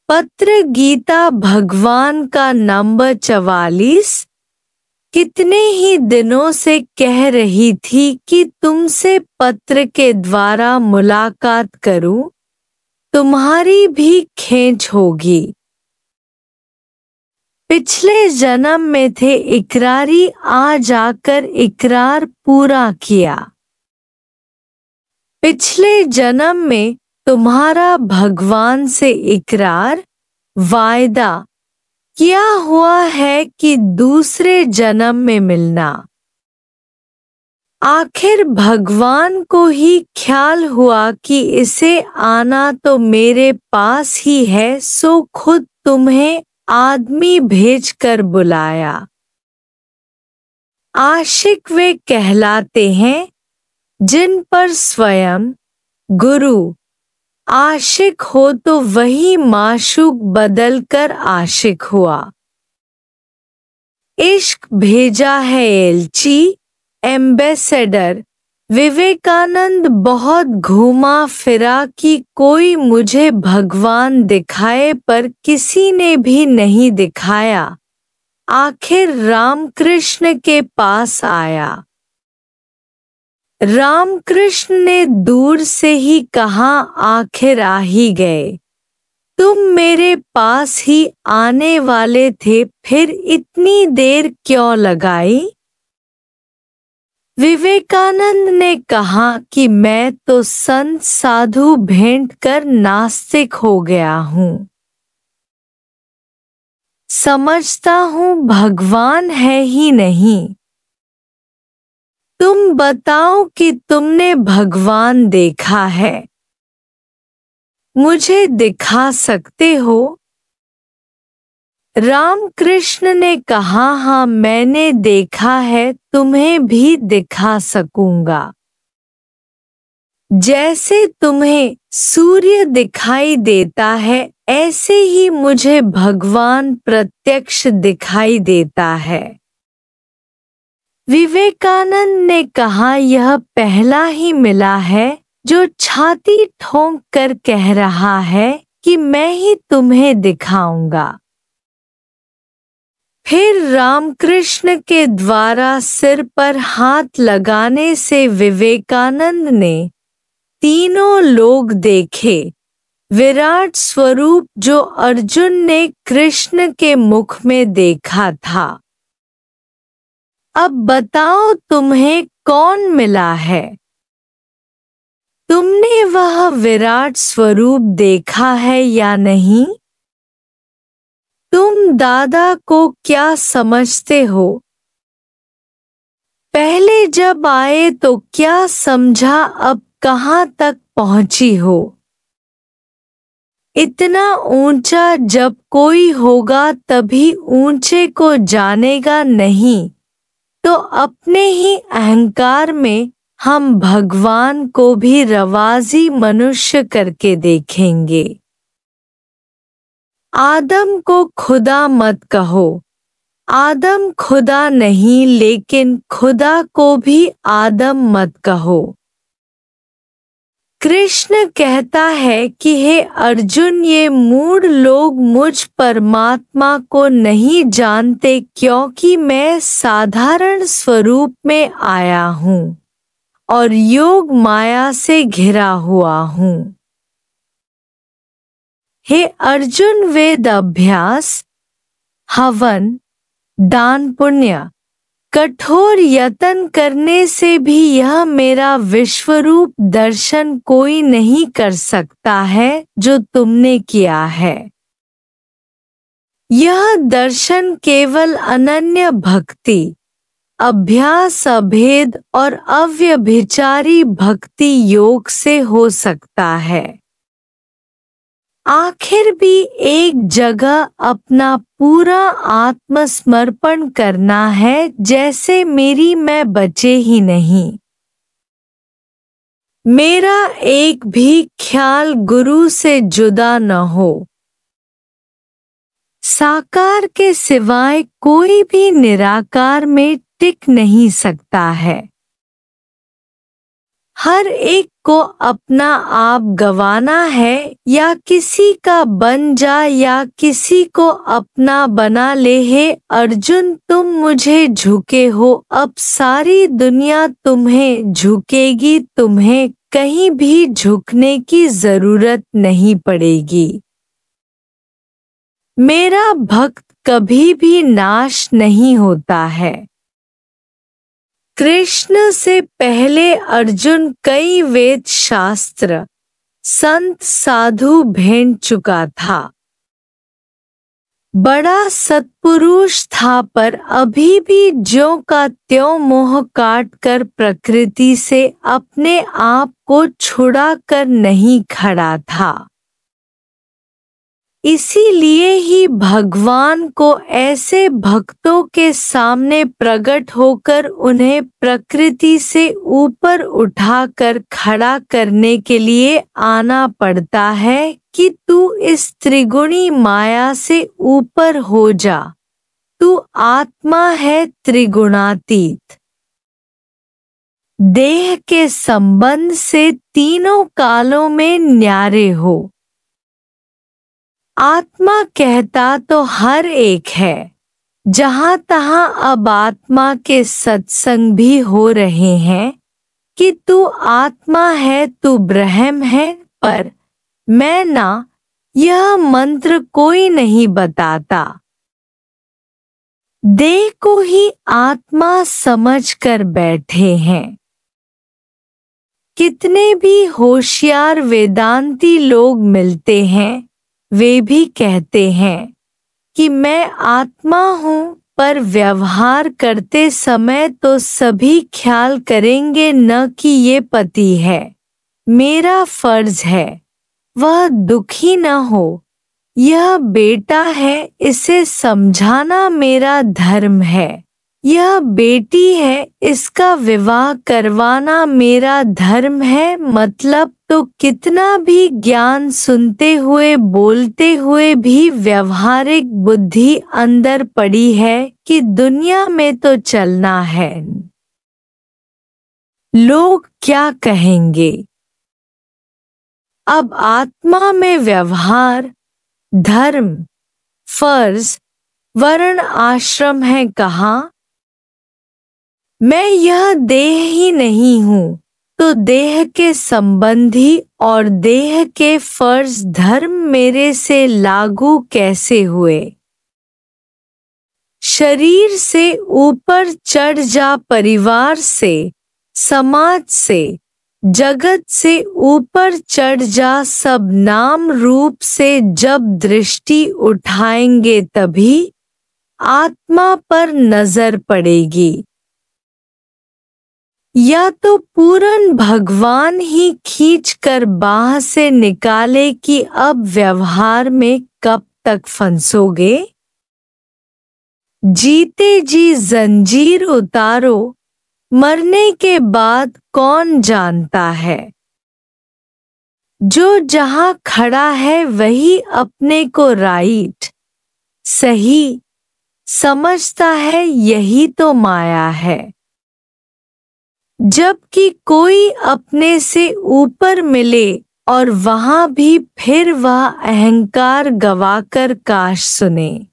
पत्र गीता भगवान का नंबर 44। कितने ही दिनों से कह रही थी कि तुमसे पत्र के द्वारा मुलाकात करूं, तुम्हारी भी खींच होगी। पिछले जन्म में थे इकरारी, आज आकर इकरार पूरा किया। पिछले जन्म में तुम्हारा भगवान से इकरार वायदा किया हुआ है कि दूसरे जन्म में मिलना। आखिर भगवान को ही ख्याल हुआ कि इसे आना तो मेरे पास ही है, सो खुद तुम्हें आदमी भेजकर बुलाया। आशिक वे कहलाते हैं जिन पर स्वयं गुरु आशिक हो, तो वही माशूक बदल कर आशिक हुआ। इश्क भेजा है एलची एम्बेसडर। विवेकानंद बहुत घूमा फिरा कि कोई मुझे भगवान दिखाए, पर किसी ने भी नहीं दिखाया। आखिर रामकृष्ण के पास आया। रामकृष्ण ने दूर से ही कहा, आखिर आ ही गए। तुम मेरे पास ही आने वाले थे, फिर इतनी देर क्यों लगाई? विवेकानंद ने कहा कि मैं तो संत साधु भेंट कर नास्तिक हो गया हूँ। समझता हूँ भगवान है ही नहीं। तुम बताओ कि तुमने भगवान देखा है, मुझे दिखा सकते हो? रामकृष्ण ने कहा, हाँ मैंने देखा है, तुम्हें भी दिखा सकूंगा। जैसे तुम्हें सूर्य दिखाई देता है, ऐसे ही मुझे भगवान प्रत्यक्ष दिखाई देता है। विवेकानंद ने कहा, यह पहला ही मिला है जो छाती ठोंक कर कह रहा है कि मैं ही तुम्हें दिखाऊंगा। फिर रामकृष्ण के द्वारा सिर पर हाथ लगाने से विवेकानंद ने तीनों लोग देखे। विराट स्वरूप जो अर्जुन ने कृष्ण के मुख में देखा था। अब बताओ तुम्हें कौन मिला है? तुमने वह विराट स्वरूप देखा है या नहीं? तुम दादा को क्या समझते हो? पहले जब आए तो क्या समझा, अब कहाँ तक पहुंची हो? इतना ऊंचा जब कोई होगा तभी ऊंचे को जानेगा, नहीं तो अपने ही अहंकार में हम भगवान को भी रवाजी मनुष्य करके देखेंगे। आदम को खुदा मत कहो। आदम खुदा नहीं, लेकिन खुदा को भी आदम मत कहो। कृष्ण कहता है कि हे अर्जुन, ये मूढ़ लोग मुझ परमात्मा को नहीं जानते, क्योंकि मैं साधारण स्वरूप में आया हूँ और योग माया से घिरा हुआ हूँ। हे अर्जुन, वेद अभ्यास, हवन, दान पुण्य, कठोर यत्न करने से भी यह मेरा विश्वरूप दर्शन कोई नहीं कर सकता है जो तुमने किया है। यह दर्शन केवल अनन्य भक्ति, अभ्यास, अभेद और अव्यभिचारी भक्ति योग से हो सकता है। आखिर भी एक जगह अपना पूरा आत्मसमर्पण करना है, जैसे मेरी मैं बचे ही नहीं। मेरा एक भी ख्याल गुरु से जुदा न हो। साकार के सिवाय कोई भी निराकार में टिक नहीं सकता है। हर एक को अपना आप गंवाना है, या किसी का बन जा या किसी को अपना बना ले। हे अर्जुन, तुम मुझे झुके हो, अब सारी दुनिया तुम्हें झुकेगी, तुम्हें कहीं भी झुकने की जरूरत नहीं पड़ेगी। मेरा भक्त कभी भी नाश नहीं होता है। कृष्ण से पहले अर्जुन कई वेद शास्त्र, संत साधु भेंट चुका था। बड़ा सत्पुरुष था, पर अभी भी ज्यों का त्यों मोह काट कर प्रकृति से अपने आप को छुड़ा कर नहीं खड़ा था। इसीलिए ही भगवान को ऐसे भक्तों के सामने प्रकट होकर उन्हें प्रकृति से ऊपर उठाकर खड़ा करने के लिए आना पड़ता है कि तू इस त्रिगुणी माया से ऊपर हो जा, तू आत्मा है त्रिगुणातीत। देह के संबंध से तीनों कालों में न्यारे हो। आत्मा कहता तो हर एक है, जहां तहां अब आत्मा के सत्संग भी हो रहे हैं कि तू आत्मा है, तू ब्रह्म है, पर मैं ना, यह मंत्र कोई नहीं बताता। देह को ही आत्मा समझ कर बैठे हैं। कितने भी होशियार वेदांती लोग मिलते हैं, वे भी कहते हैं कि मैं आत्मा हूँ, पर व्यवहार करते समय तो सभी ख्याल करेंगे न कि ये पति है, मेरा फर्ज है वह दुखी न हो, यह बेटा है इसे समझाना मेरा धर्म है, यह बेटी है इसका विवाह करवाना मेरा धर्म है। मतलब तो कितना भी ज्ञान सुनते हुए बोलते हुए भी व्यवहारिक बुद्धि अंदर पड़ी है कि दुनिया में तो चलना है, लोग क्या कहेंगे। अब आत्मा में व्यवहार, धर्म, फर्ज, वर्ण आश्रम है कहाँ। मैं यह देह ही नहीं हूँ, तो देह के संबंधी और देह के फर्ज धर्म मेरे से लागू कैसे हुए। शरीर से ऊपर चढ़ जा, परिवार से, समाज से, जगत से ऊपर चढ़ जा, सब नाम रूप से जब दृष्टि उठाएंगे तभी आत्मा पर नजर पड़ेगी। या तो पूर्ण भगवान ही खींच कर बाह से निकाले कि अब व्यवहार में कब तक फंसोगे। जीते जी जंजीर उतारो, मरने के बाद कौन जानता है। जो जहां खड़ा है वही अपने को राइट, सही समझता है, यही तो माया है। जबकि कोई अपने से ऊपर मिले और वहां भी फिर वह अहंकार गवाकर काश सुने।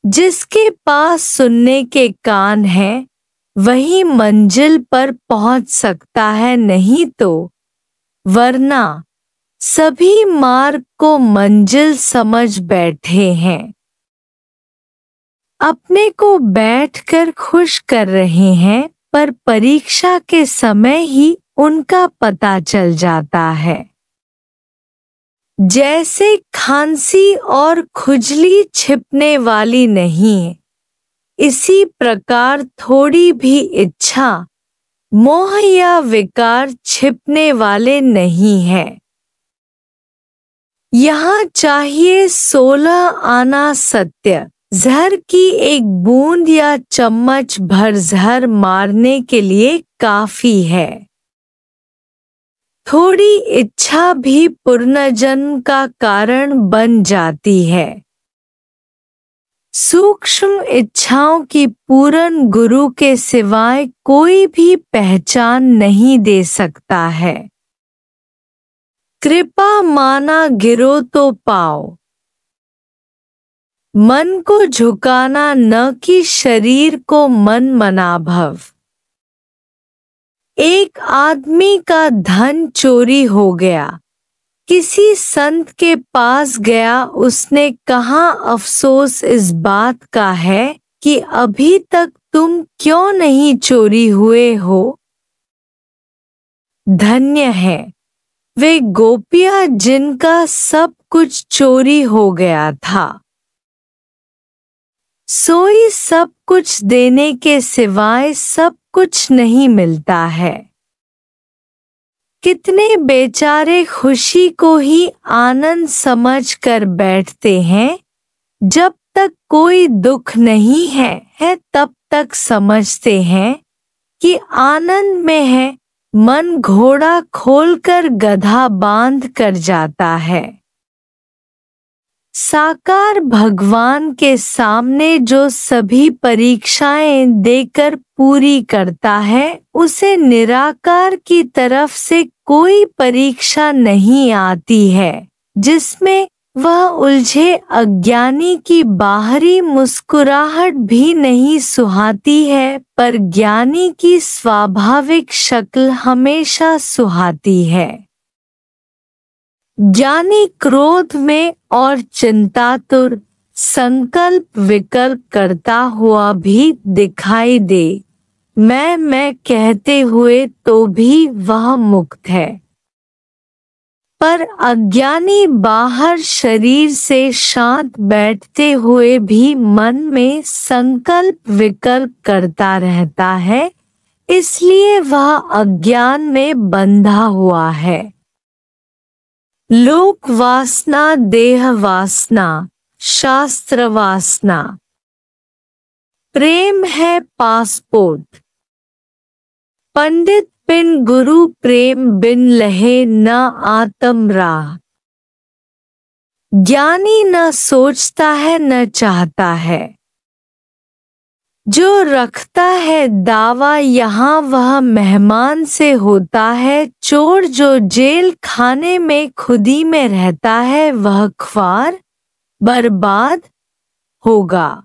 जिसके पास सुनने के कान हैं वही मंजिल पर पहुंच सकता है, नहीं तो वरना सभी मार्ग को मंजिल समझ बैठे हैं। अपने को बैठकर खुश कर रहे हैं, पर परीक्षा के समय ही उनका पता चल जाता है। जैसे खांसी और खुजली छिपने वाली नहीं, इसी प्रकार थोड़ी भी इच्छा, मोह या विकार छिपने वाले नहीं है। यहाँ चाहिए 16 आना सत्य, जहर की एक बूंद या चम्मच भर जहर मारने के लिए काफी है। थोड़ी इच्छा भी पुनर्जन्म का कारण बन जाती है। सूक्ष्म इच्छाओं की पूर्ण गुरु के सिवाय कोई भी पहचान नहीं दे सकता है। कृपा माना गिरो तो पाओ। मन को झुकाना न कि शरीर को मन मना भव। एक आदमी का धन चोरी हो गया। किसी संत के पास गया, उसने कहा अफसोस इस बात का है कि अभी तक तुम क्यों नहीं चोरी हुए हो। धन्य है वे गोपियां जिनका सब कुछ चोरी हो गया था। सोई सब कुछ देने के सिवाय सब कुछ नहीं मिलता है। कितने बेचारे खुशी को ही आनंद समझ कर बैठते हैं। जब तक कोई दुख नहीं है तब तक समझते हैं कि आनंद में है। मन घोड़ा खोलकर गधा बांध कर जाता है। साकार भगवान के सामने जो सभी परीक्षाएं देकर पूरी करता है, उसे निराकार की तरफ से कोई परीक्षा नहीं आती है जिसमें वह उलझे अज्ञानी की बाहरी मुस्कुराहट भी नहीं सुहाती है, पर ज्ञानी की स्वाभाविक शक्ल हमेशा सुहाती है। ज्ञानी क्रोध में और चिंतातुर संकल्प विकल्प करता हुआ भी दिखाई दे, मैं कहते हुए, तो भी वह मुक्त है। पर अज्ञानी बाहर शरीर से शांत बैठते हुए भी मन में संकल्प विकल्प करता रहता है, इसलिए वह अज्ञान में बंधा हुआ है। लोक वासना, देह वासना, शास्त्र वासना। प्रेम है पासपोर्ट। पंडित बिन गुरु प्रेम बिन लहे न आत्म राह। ज्ञानी न सोचता है न चाहता है। जो रखता है दावा यहाँ वह मेहमान से होता है। चोर जो जेल खाने में खुदी में रहता है वह ख्वार बर्बाद होगा।